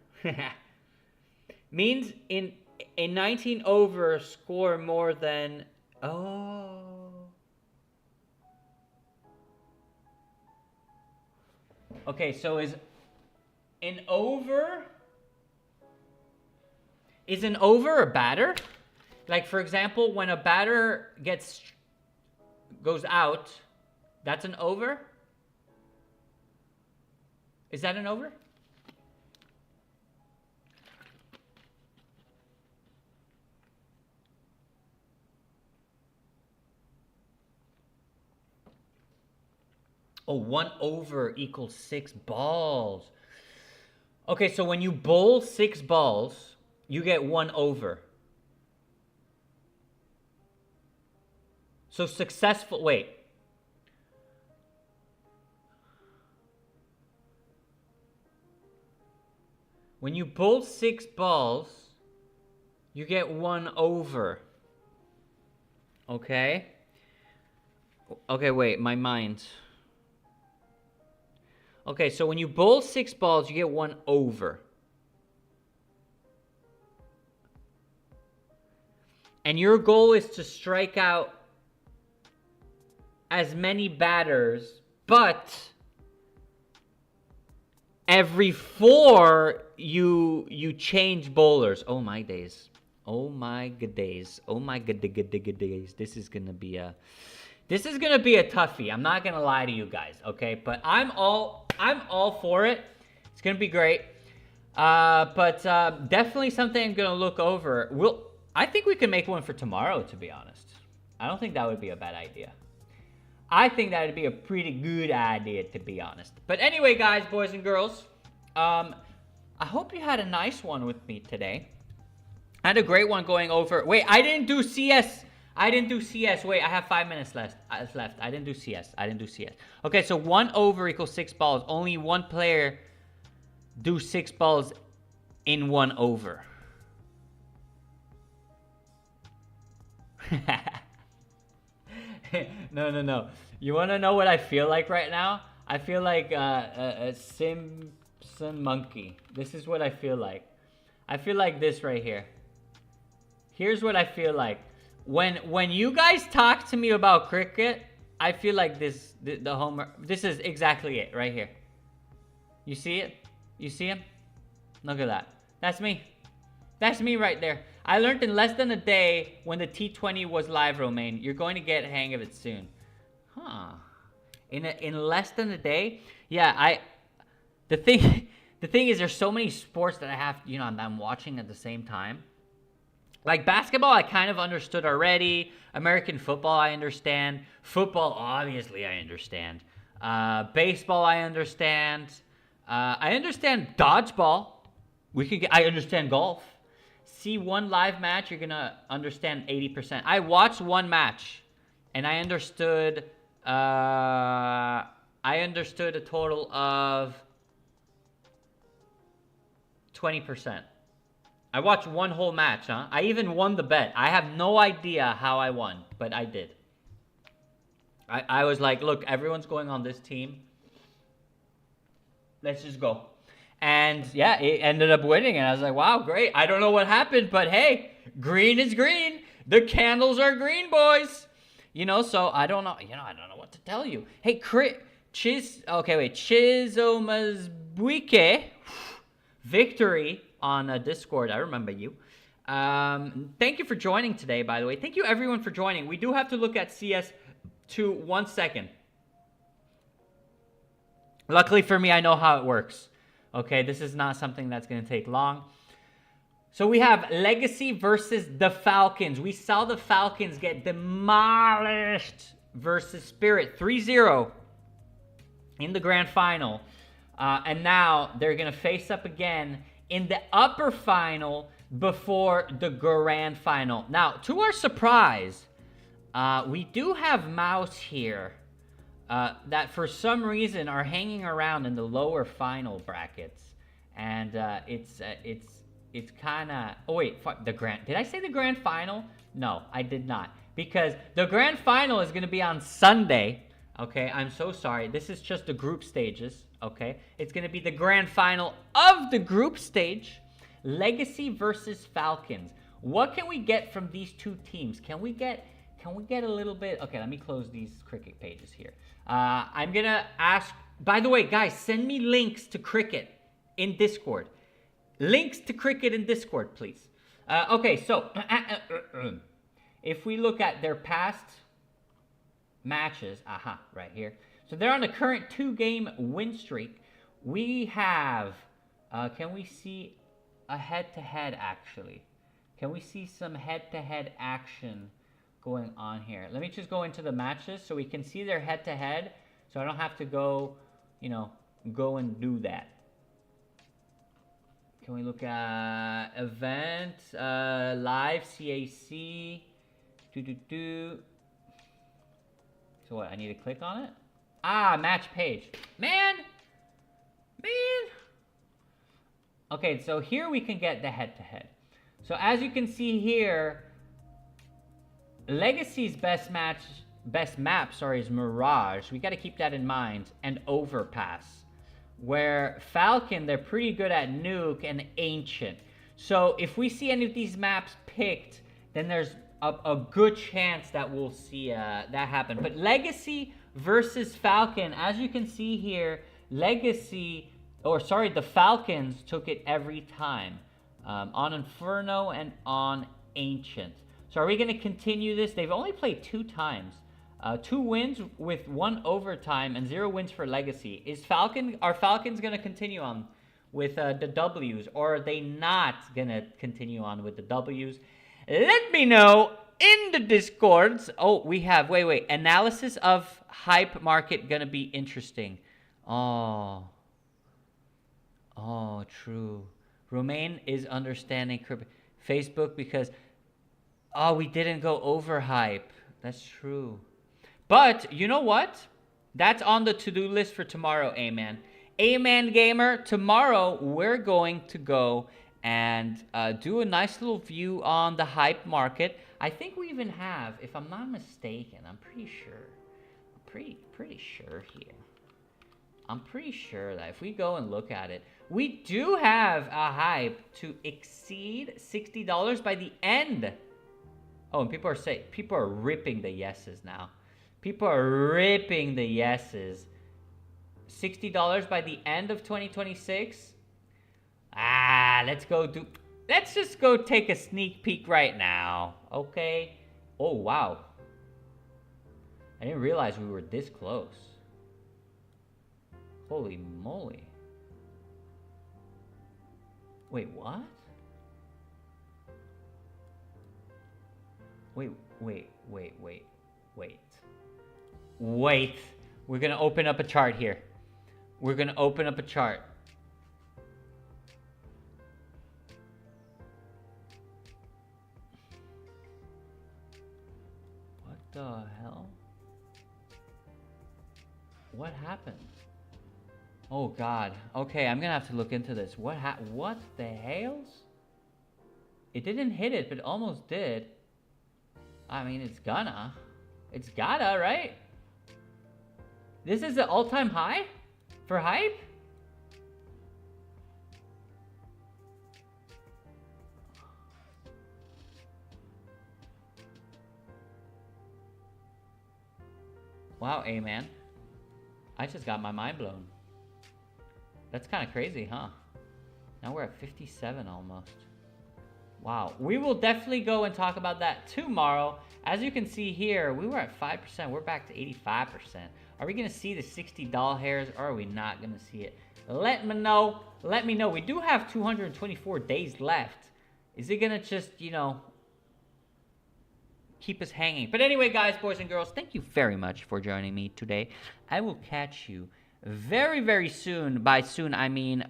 Means in a 19 over score more than... Oh. Okay, so is an over a batter? Like, for example, when a batter goes out, that's an over? Is that an over? Oh, 1 over equals 6 balls. Okay, so when you bowl 6 balls, you get 1 over. So successful, wait. When you bowl 6 balls, you get 1 over. Okay? Okay, wait, my mind. Okay, so when you bowl 6 balls, you get 1 over. And your goal is to strike out as many batters, but every 4 you change bowlers. Oh my days. Oh my good days. Oh my good days. This is gonna be a toughie. I'm not gonna lie to you guys, okay? But I'm all for it. It's gonna be great. But definitely something I'm gonna look over. I think we can make one for tomorrow, to be honest. I don't think that would be a bad idea. I think that would be a pretty good idea, to be honest. But anyway, guys, boys and girls, I hope you had a nice one with me today. I had a great one going over. Wait, I didn't do CS. Wait, I have 5 minutes left. I didn't do CS. Okay, so 1 over equals 6 balls. Only one player do 6 balls in 1 over. No. You want to know what I feel like right now? I feel like a Simpson monkey. This is what I feel like. I feel like this right here. Here's what I feel like. When you guys talk to me about cricket, I feel like this, the homer. This is exactly it right here. You see it? You see him? Look at that. That's me. That's me right there. I learned in less than a day when the T20 was live, Romaine. You're going to get a hang of it soon. Huh. In less than a day? Yeah, the thing is there's so many sports that I have, you know, I'm watching at the same time. Like basketball, I kind of understood already. American football, I understand. Football, obviously, I understand. Baseball, I understand. I understand dodgeball. I understand golf. See one live match, you're gonna understand 80%. I watched one match, and I understood a total of 20%. I watched one whole match, huh? I even won the bet. I have no idea how I won, but I did. I was like, look, everyone's going on this team. Let's just go. And yeah, it ended up winning. And I was like, wow, great. I don't know what happened, but hey, green is green. The candles are green, boys. You know, so I don't know. You know, I don't know what to tell you. Hey, ㍍xo.market. Victory on Discord. I remember you. Thank you for joining today, by the way. Thank you, everyone, for joining. We do have to look at CS2 1 second. Luckily for me, I know how it works. Okay, this is not something that's going to take long. So we have Legacy versus the Falcons. We saw the Falcons get demolished versus Spirit 3-0 in the grand final. And now they're going to face up again in the upper final before the grand final. Now, to our surprise, we do have Mouse here that for some reason are hanging around in the lower final brackets. And it's kind of... Oh, wait, the grand... Did I say the grand final? No, I did not. Because the grand final is going to be on Sunday. Okay, I'm so sorry. This is just the group stages. Okay, it's going to be the grand final of the group stage. Legacy versus Falcons. What can we get from these two teams? Can we get a little bit... Okay, let me close these cricket pages here. I'm going to ask... By the way, guys, send me links to cricket in Discord. Links to cricket in Discord, please. Okay, so... if we look at their past matches... right here. So they're on a current 2-game win streak. We have... can we see a head-to-head, actually? Can we see some head-to-head action going on here? Let me just go into the matches so we can see their head-to-head, so I don't have to go, you know, go and do that. Can we look at event, live, CAC, So what, I need to click on it? Match page. Man! Okay, so here we can get the head-to-head. So as you can see here, Legacy's best map, is Mirage. We got to keep that in mind. And Overpass. Where Falcon, they're pretty good at Nuke and Ancient. So if we see any of these maps picked, then there's a good chance that we'll see that happen. But Legacy versus Falcon, as you can see here, the Falcons took it every time. On Inferno and on Ancient. So are we going to continue this? They've only played 2 times. 2 wins with 1 overtime and 0 wins for Legacy. Are Falcons going to continue on with the W's, or are they not going to continue on with the W's? Let me know in the Discords. Oh, we have, wait. Analysis of hype market gonna be interesting. Oh, true. Romain is understanding Facebook because, oh, we didn't go over hype. That's true. But you know what? That's on the to-do list for tomorrow, Amen. Amen Gamer, tomorrow we're going to go and do a nice little view on the hype market. I think we even have, if I'm not mistaken, I'm pretty sure. I'm pretty sure here. I'm pretty sure that if we go and look at it, we do have a hype to exceed $60 by the end. Oh, and people are ripping the yeses now. People are ripping the yeses. $60 by the end of 2026. Let's just go take a sneak peek right now. Okay. Oh, wow. I didn't realize we were this close. Holy moly. Wait, what? Wait. We're gonna open up a chart here. We're gonna open up a chart. What the hell? What happened? Oh God. Okay, I'm gonna have to look into this. What the hells? It didn't hit it, but almost did. I mean, it's gotta, right? This is the all-time high for hype? Wow, Amen. I just got my mind blown. That's kind of crazy, huh? Now we're at 57 almost. Wow. We will definitely go and talk about that tomorrow. As you can see here, we were at 5%. We're back to 85%. Are we going to see the 60 doll hairs or are we not going to see it? Let me know. Let me know. We do have 224 days left. Is it going to just, you know, keep us hanging? But anyway, guys, boys and girls, thank you very much for joining me today. I will catch you very, very soon. By soon, I mean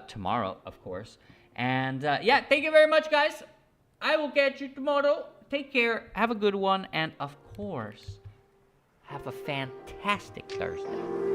tomorrow, of course. And yeah, thank you very much, guys. I will catch you tomorrow. Take care. Have a good one. And of course, have a fantastic Thursday.